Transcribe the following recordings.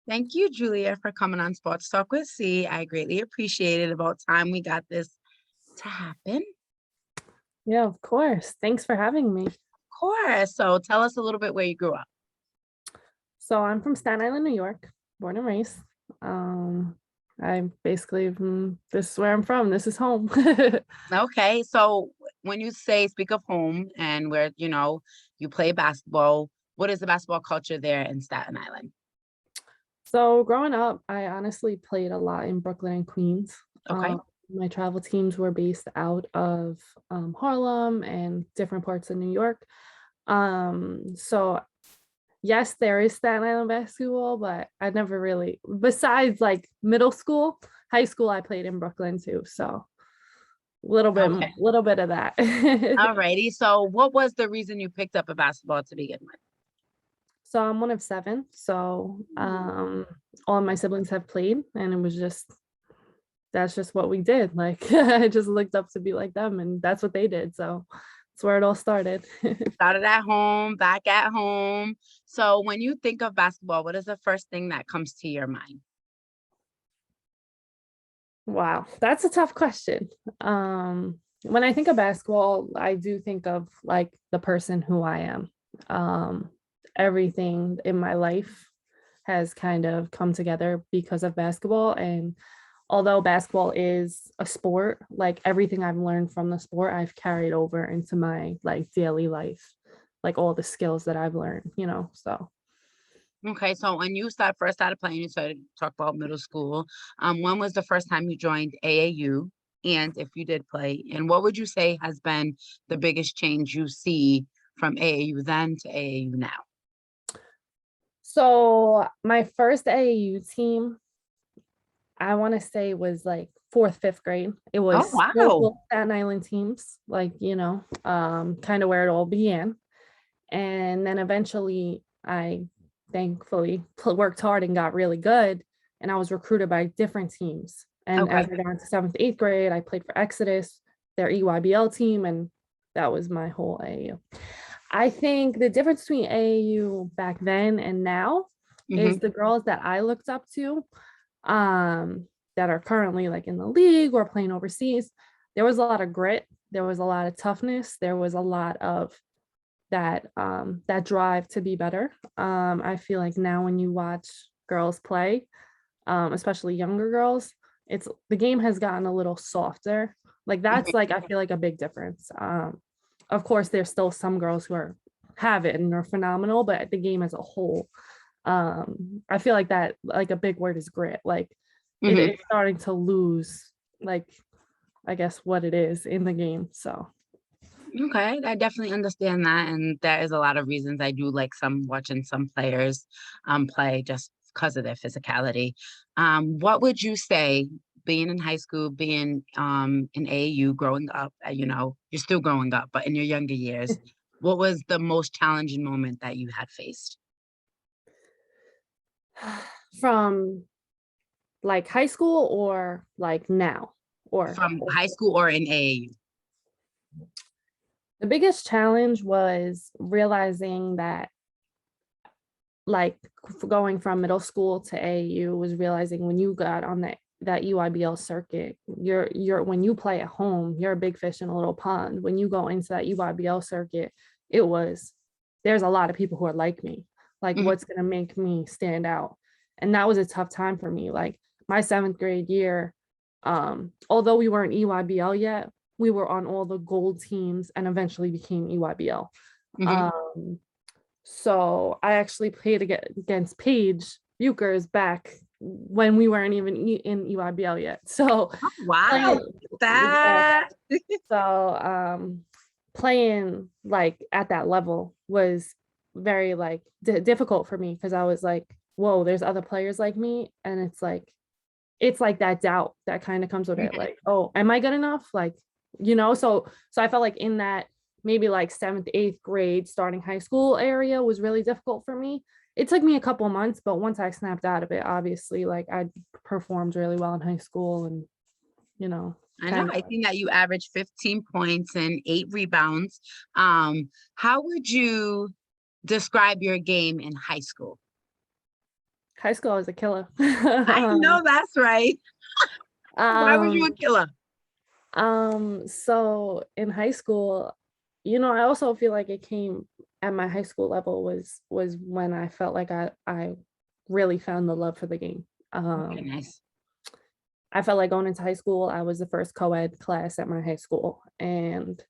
Thank you, Julia, for coming on Sports Talk with C. I greatly appreciate it. About time we got this to happen. Yeah, of course. Thanks for having me. Of course. So tell us a little bit where you grew up. So I'm from Staten Island, New York, born and raised. Um, I basically this is where I'm from. This is home. Okay. So when you say speak of home and where, you play basketball, what is the basketball culture there in Staten Island? So growing up, I honestly played a lot in Brooklyn and Queens. Okay. My travel teams were based out of Harlem and different parts of New York. So yes, there is Staten Island basketball, but I never really, besides like middle school, high school, I played in Brooklyn too. So Okay. little bit of that. All righty. So what was the reason you picked up a basketball to begin with? So I'm one of seven. So all of my siblings have played, and it was just that's just what we did. Like I just looked up to be like them, and that's what they did. So that's where it all started. Started at home, back at home. So when you think of basketball, what is the first thing that comes to your mind? Wow, that's a tough question. When I think of basketball, I do think of like the person who I am. Um, Everything in my life has kind of come together because of basketball. And although basketball is a sport, like everything I've learned from the sport, I've carried over into my like daily life, like all the skills that I've learned. So Okay, so when you first started playing, you started to talk about middle school. When was the first time you joined AAU? And if you did play, and what would you say has been the biggest change you see from AAU then to AAU now? so my first AAU team, I want to say was like fourth, fifth grade. It Oh, was wow. local Staten Island teams, like, kind of where it all began. And then eventually I thankfully worked hard and got really good. And I was recruited by different teams. And as Okay. I got into seventh, eighth grade, I played for Exodus, their EYBL team, and that was my whole AAU. I think the difference between AAU back then and now is Hmm. the girls that I looked up to, that are currently like in the league or playing overseas. There was a lot of grit, there was a lot of toughness, there was a lot of that drive to be better. I feel like now when you watch girls play, especially younger girls, it's the game has gotten a little softer. Like that's like I feel like a big difference. Of course, there's still some girls who have it and are phenomenal, but the game as a whole, I feel like that like a big word is grit. Like Hmm. it's starting to lose like I guess what it is in the game. So Okay, I definitely understand that, and there is a lot of reasons I do like watching some players play just because of their physicality. What would you say, being in high school, being in AAU, growing up, you're still growing up, but in your younger years, what was the most challenging moment that you had faced from like high school or like now from high school or in AAU? the biggest challenge was realizing that like going from middle school to AAU was realizing when you got on that UIBL circuit, you're when you play at home, you're a big fish in a little pond. When you go into that UIBL circuit, it was there's a lot of people who are like me. Like Mhm. what's gonna make me stand out? And that was a tough time for me. Like my seventh grade year, although we weren't EYBL yet, we were on all the gold teams and eventually became EYBL. Mhm. Um, so I actually played against Paige Buchers back when we weren't even in EYBL yet. So Oh, wow, playing, yeah. that. So playing like at that level was very like difficult for me because I was like, whoa, there's other players like me, and it's like that doubt that kind of comes with it, Mhm. like, oh, am I good enough, like, so I felt like in that maybe like seventh, eighth grade starting high school area was really difficult for me. It took me a couple months, but once I snapped out of it, obviously, like I performed really well in high school and you know I know. kind of. I think that you averaged 15 points and 8 rebounds. How would you describe your game in high school? High school, I was a killer. I know that's right. Why was you a um, killer? so in high school, I also feel like it came at my high school level was when I felt like I really found the love for the game. Okay, nice. I felt like going into high school, I was the first co-ed class at my high school, and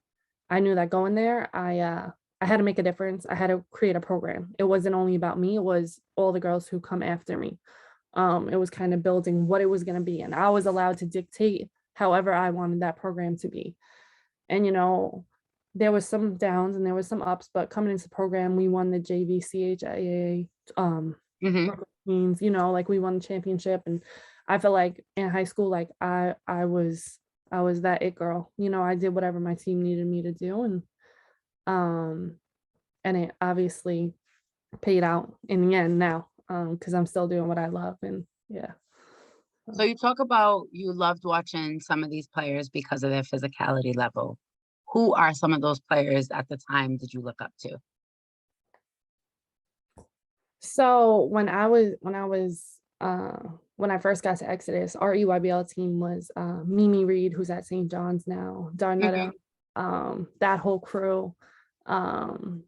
I knew that going there, I had to make a difference. I had to create a program. It wasn't only about me, it was all the girls who come after me. It was kind of building what it was going to be, and I was allowed to dictate however I wanted that program to be. And there was some downs and there was some ups, but coming into the program, we won the JVCHIA Hmm. Brooklyn Queens, like we won the championship. And I feel like in high school, like I was that it girl. I did whatever my team needed me to do, um and it obviously paid out in the end now, because I'm still doing what I love. And yeah. So you talk about you loved watching some of these players because of their physicality level. Who are some of those players at the time did you look up to? So when I first got to Exodus, our EYBL team was Mimi Reed, who's at St. John's now, Darnetta, Hmm. that whole crew, um,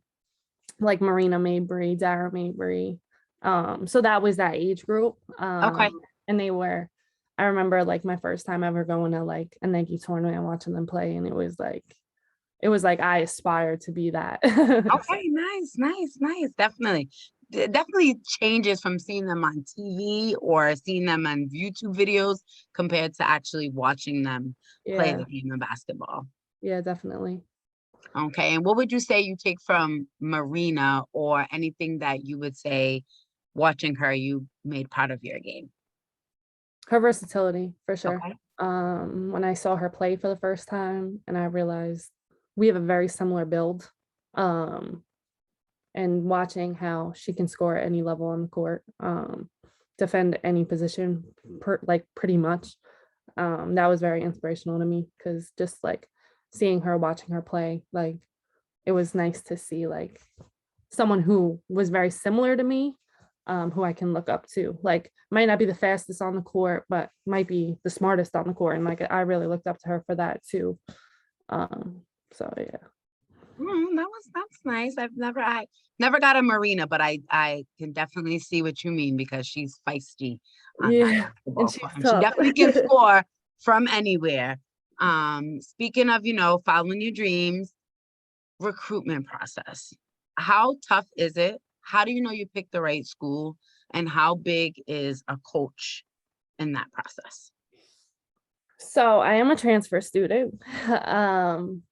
like Marina Mabry, Dara Mabry. So that was that age group. Okay. And I remember like my first time ever going to like a Nike tournament and watching them play, and it was like I aspired to be that. So, Okay, nice, nice, nice. Definitely. It definitely changes from seeing them on TV or seeing them on YouTube videos compared to actually watching them play yeah, the game of basketball. yeah, definitely. Okay. And what would you say you take from Marina or anything that you would say watching her you made part of your game? Her versatility for sure. Okay. When I saw her play for the first time and I realized we have a very similar build, um, and watching how she can score at any level on the court, defend any position, like pretty much, that was very inspirational to me because just like seeing her, watching her play, like it was nice to see like someone who was very similar to me, who I can look up to. Like, might not be the fastest on the court, but might be the smartest on the court. And like, I really looked up to her for that too. Um, so yeah. That's nice. I never got a Marina, but I can definitely see what you mean because she's feisty on that Yeah. And basketball she's court. And she tough. definitely can score from anywhere. Speaking of, following your dreams, recruitment process. How tough is it? How do you know you picked the right school? And how big is a coach in that process? So I am a transfer student. um,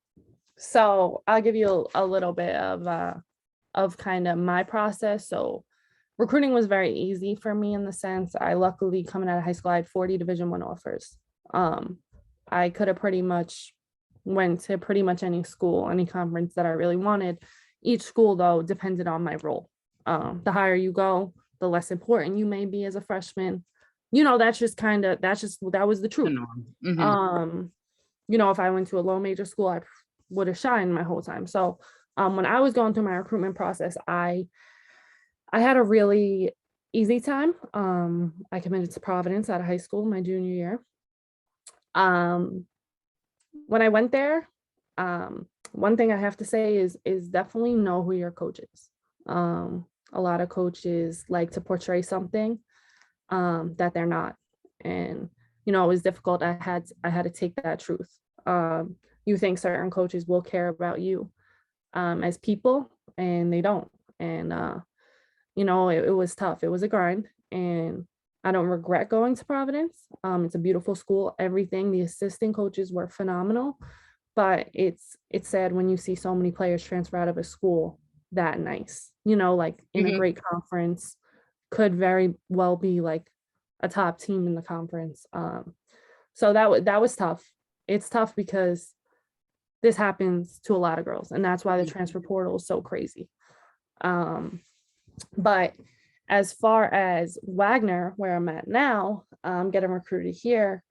so I'll give you a little bit of kind of my process. So recruiting was very easy for me in the sense I luckily coming out of high school, I had 40 Division I offers. Um, I could have pretty much went to pretty much any school, any conference that I really wanted. Each school though depended on my role. The higher you go, the less important you may be as a freshman. That was the The truth. norm. Hmm. Um, if I went to a low major school, I would have shined my whole time. So when I was going through my recruitment process, I had a really easy time. I committed to Providence out of high school my junior year. Um, when I went there, one thing I have to say is definitely know who your coach is. A lot of coaches like to portray something that they're not, and it was difficult. I had to take that truth. You think certain coaches will care about you as people, and they don't. And it was tough. It was a grind, and I don't regret going to Providence. It's a beautiful school. Everything. The assistant coaches were phenomenal, but it's sad when you see so many players transfer out of a school that nice. Like in a Hmm. great conference, could very well be like a top team in the conference. So that was tough. It's tough because this happens to a lot of girls, and that's why the transfer portal is so crazy. Um, but as far as Wagner, where I'm at now, getting recruited here,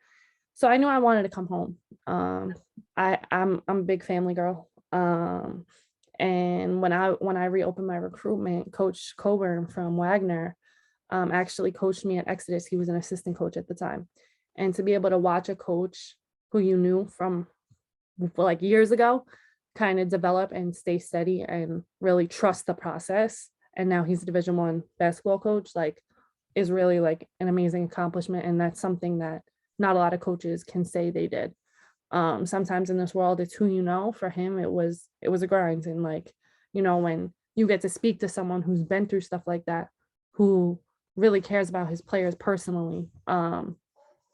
so I knew I wanted to come home. I'm a big family girl. And when I reopened my recruitment, Coach Coburn from Wagner, actually coached me at Exodus. He was an assistant coach at the time. And to be able to watch a coach who you knew from like years ago kind of develop and stay steady and really trust the process, and now he's a Division I basketball coach, like, is really like an amazing accomplishment. And that's something that not a lot of coaches can say they did. Sometimes in this world, it's who you know. For him, it was a grind. And like, when you get to speak to someone who's been through stuff like that, who really cares about his players personally,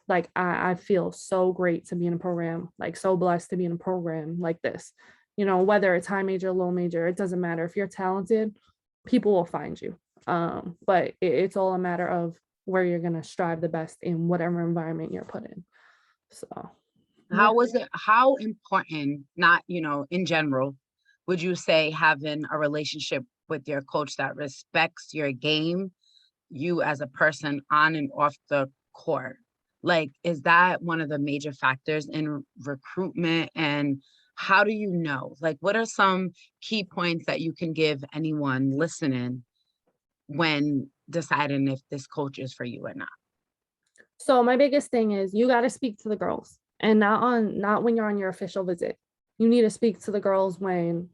like I feel so great to be in a program, like so blessed to be in a program like this. Whether it's high major, low major, it doesn't matter. If you're talented, people will find you. But it's all a matter of where you're gonna strive the best in whatever environment you're put in. So yeah. How important, not, in general, would you say having a relationship with your coach that respects your game, you as a person on and off the court? Like, is that one of the major factors in recruitment? And how do you know? Like, what are some key points that you can give anyone listening when deciding if this coach is for you or not? So my biggest thing is you got to speak to the girls, and not when you're on your official visit. You need to speak to the girls when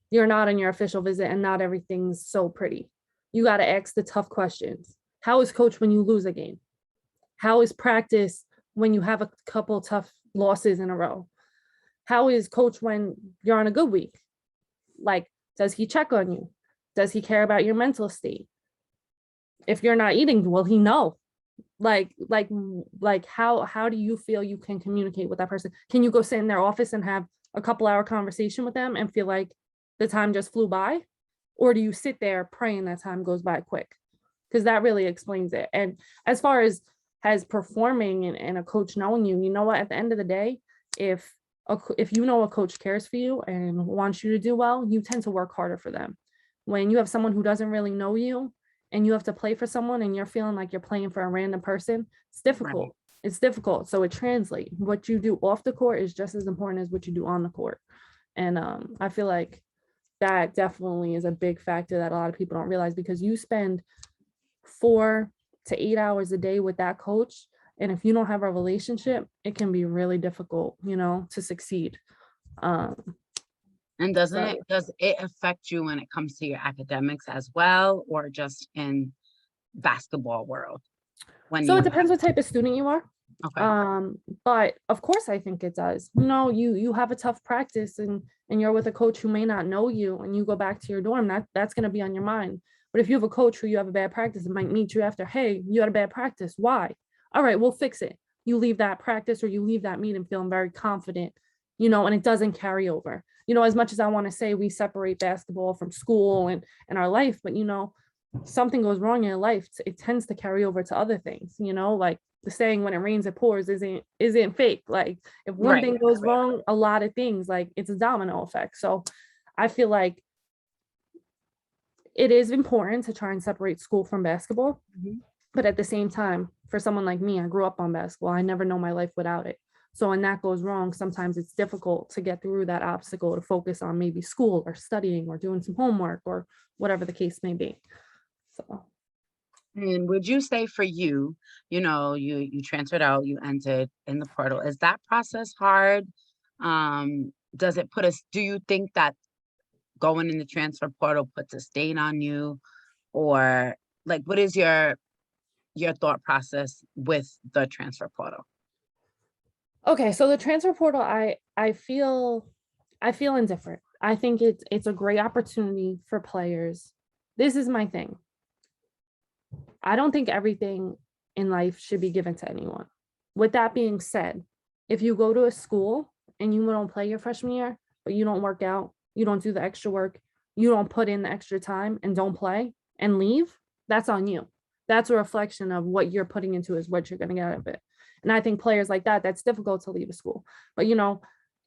you're not on your official visit and not everything's so pretty. You got to ask the tough questions. How is coach when you lose a game? How is practice when you have a couple tough losses in a row? How is coach when you're on a good week? Like, does he check on you? Does he care about your mental state? If you're not eating, will he know? Like how do you feel you can communicate with that person? Can you go sit in their office and have a couple-hour conversation with them and feel like the time just flew by? Or do you sit there praying that time goes by quick? Because that really explains it. And as far as performing and a coach knowing you, you know what, at the end of the day, if you know a coach cares for you and wants you to do well, you tend to work harder for them. When you have someone who doesn't really know you and you have to play for someone and you're feeling like you're playing for a random person, it's difficult. Right. It's difficult. So it translates. What you do off the court is just as important as what you do on the court. And I feel like that definitely is a big factor that a lot of people don't realize, because you spend 4 to 8 hours a day with that coach. And if you don't have a relationship, it can be really difficult, to succeed. And So does it affect you when it comes to your academics as well, or just in basketball world when it you depends what type of student you are. okay. But of course I think it does. You have a tough practice and you're with a coach who may not know you, and you go back to your dorm, that's going to be on your mind. But if you have a coach who you have a bad practice, it might meet you after, hey, you had a bad practice. Why? All right, we'll fix it. You leave that practice or you leave that meeting feeling very confident, and it doesn't carry over. As much as I want to say we separate basketball from school and our life, but something goes wrong in your life, it tends to carry over to other things, like the saying, when it rains, it pours, isn't fake. Like, if one thing goes wrong, a lot of things, like, it's a domino effect. So I feel like it is important to try and separate school from basketball. Mhm. But at the same time, for someone like me, I grew up on basketball. I never know my life without it. So when that goes wrong, sometimes it's difficult to get through that obstacle to focus on maybe school or studying or doing some homework or whatever the case may be. So And would you say for you, you transferred out, you entered in the portal. Is that process hard? Does it do you think that going in the transfer portal puts a stain on you? Or like, what is your thought process with the transfer portal? okay, so the transfer portal, I feel indifferent. I think it's a great opportunity for players. This is my thing. I don't think everything in life should be given to anyone. With that being said, if you go to a school and you don't play your freshman year, but you don't work out, you don't do the extra work, you don't put in the extra time and don't play and leave, that's on you. That's a reflection of what you're putting into is what you're going to get out of it. And I think players like that, that's difficult to leave a school. But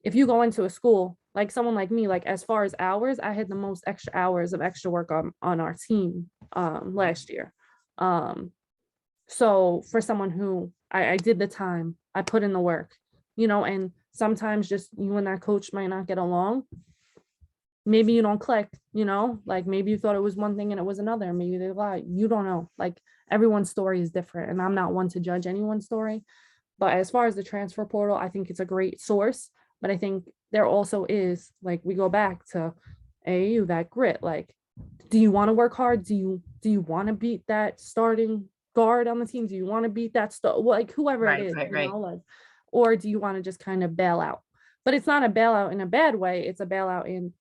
if you go into a school, like someone like me, like as far as hours, I had the most extra hours of extra work on our team last year. So for someone who I did the time, I put in the work, and sometimes just you and that coach might not get along. maybe you don't click, like maybe you thought it was one thing and it was another. Maybe they lied. You don't know. Like everyone's story is different. And I'm not one to judge anyone's story. But as far as the transfer portal, I think it's a great source. But I think there also is, like, we go back to AAU, that grit. Like, do you want to work hard? Do you want to beat that starting guard on the team? Do you want to beat that like whoever it Right, is, right, right. like, or do you want to just kind of bail out? But it's not a bailout in a bad way. It's a bailout in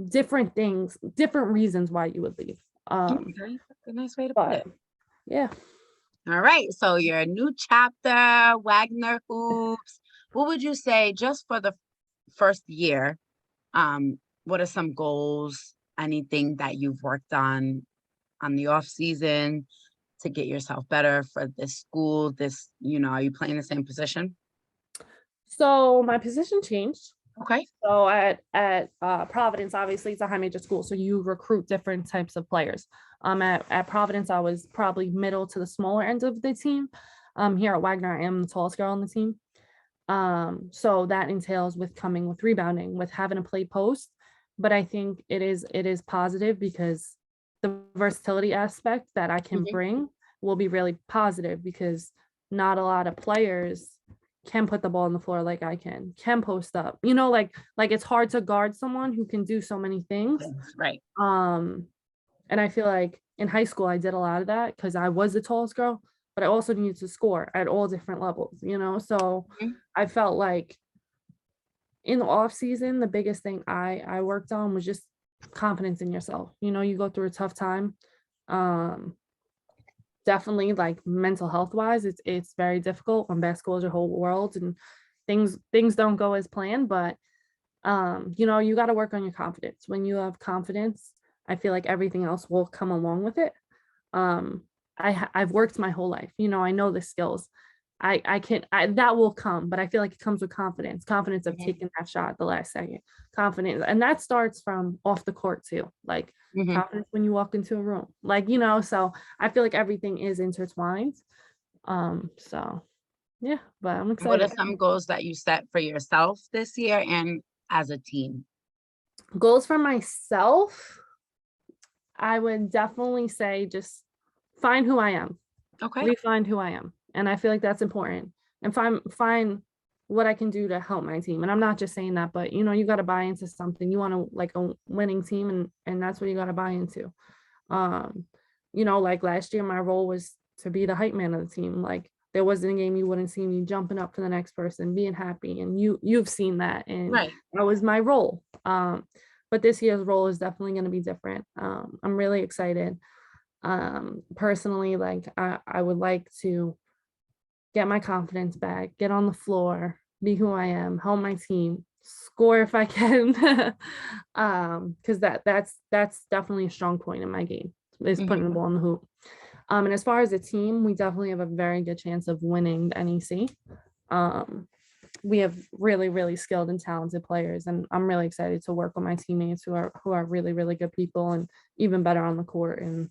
different things, different reasons why you would leave. Okay, that's a nice way to put But it. yeah. All right, so your new chapter, Wagner Hoops. What would you say just for the first year? What are some goals? Anything that you've worked on the off season to get yourself better for this school? Are you playing the same position? So my position changed. Okay. So at Providence, obviously it's a high major school, so you recruit different types of players. At Providence, I was probably middle to the smaller end of the team. Here at Wagner, I am the tallest girl on the team. So that entails with coming with rebounding, with having to play post. But I think it is positive because the versatility aspect that I can Mhm. bring will be really positive because not a lot of players can put the ball on the floor like I can post up. Like it's hard to guard someone who can do so many things. Yes, right. Um, and I feel like in high school I did a lot of that because I was the tallest girl, but I also needed to score at all different levels. So Mhm. I felt like in the off season, the biggest thing I worked on was just confidence in yourself. You go through a tough time. Um, Definitely like mental health wise, it's very difficult when basketball is your whole world and things don't go as planned, but you got to work on your confidence. When you have confidence, I feel like everything else will come along with it. um I've worked my whole life. I know the skills. I can that will come, but I feel like it comes with confidence of Mhm. taking that shot at the last second, confidence, and that starts from off the court too, like Mhm. confidence when you walk into a room, like, so I feel like everything is intertwined. So yeah, but I'm What are excited. some goals that you set for yourself this year and as a team? Goals for myself, I would definitely say just find who I am, Okay. refine who I am. And I feel like that's important. And find what I can do to help my team. And I'm not just saying that, but you got to buy into something. You want to like a winning team, and that's what you got to buy into. Um, like last year, my role was to be the hype man of the team. Like there wasn't a game you wouldn't see me jumping up for the next person, being happy. And you've seen that. And Right. that was my role. But this year's role is definitely going to be different. I'm really excited. Personally, like I would like to get my confidence back, get on the floor, be who I am, help my team, score if I can. Because that's definitely a strong point in my game is putting Mhm. the ball in the hoop. And as far as a team, we definitely have a very good chance of winning the NEC. Um, we have really, really skilled and talented players, and I'm really excited to work with my teammates who are really, really good people and even better on the court. And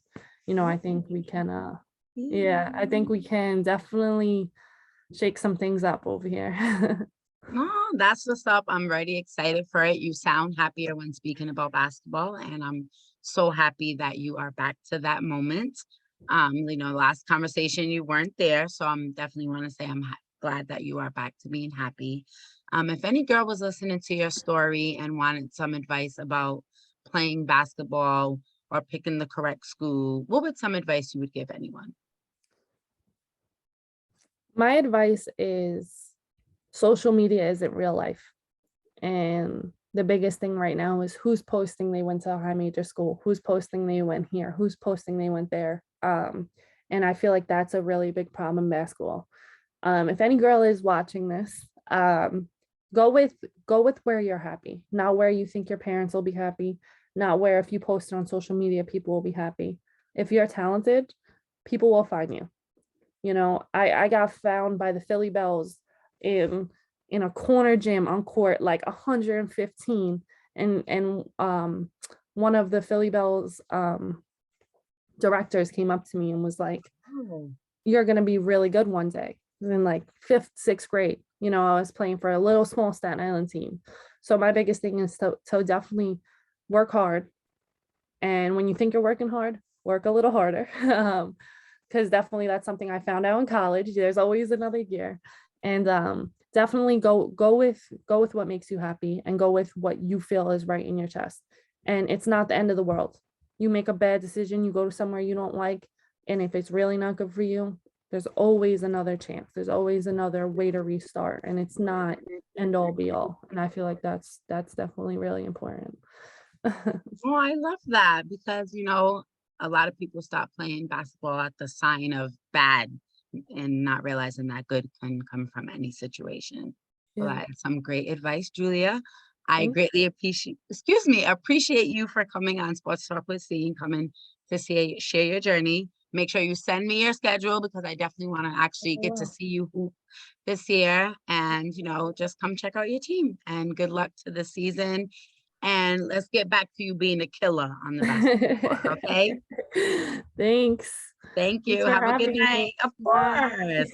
I think we can yeah, I think we can definitely shake some things up over here. Oh, that's what's up. I'm already excited for it. You sound happier when speaking about basketball, and I'm so happy that you are back to that moment. Last conversation you weren't there, so I'm definitely want to say I'm glad that you are back to being happy. If any girl was listening to your story and wanted some advice about playing basketball or picking the correct school, what would some advice you would give anyone? My advice is social media isn't real life. And the biggest thing right now is who's posting they went to a high major school, who's posting they went here, who's posting they went there. And I feel like that's a really big problem in basketball. If any girl is watching this, go with go with where you're happy, not where you think your parents will be happy, not where if you post it on social media, people will be happy. If you're talented, people will find you. I got found by the Philly Bells in in a corner gym on court like 115, and one of the Philly Bells directors came up to me and was like, Oh, "You're gonna be really good one day." In like fifth, sixth grade, I was playing for a little small Staten Island team. So my biggest thing is to definitely work hard. And when you think you're working hard, work a little harder. Because definitely that's something I found out in college. There's always another year. And definitely go with what makes you happy and go with what you feel is right in your chest. And it's not the end of the world. You make a bad decision, you go to somewhere you don't like, and if it's really not good for you, there's always another chance. There's always another way to restart, and it's not end all be all. And I feel like that's definitely really important. Oh, I love that because, a lot of people stop playing basketball at the sign of bad and not realizing that good can come from any situation. Well, Yeah. that is some great advice, Julia. I Thank greatly appreciate you for coming on Sports Talk with C and coming to share your journey. Make sure you send me your schedule because I definitely want to actually get to you. see you hoop this year. And, just come check out your team and good luck to the season. And let's get back to you being a killer on the basketball court, okay? Thanks. Thank Thanks you. for Have a good having night. me. Of Bye. course.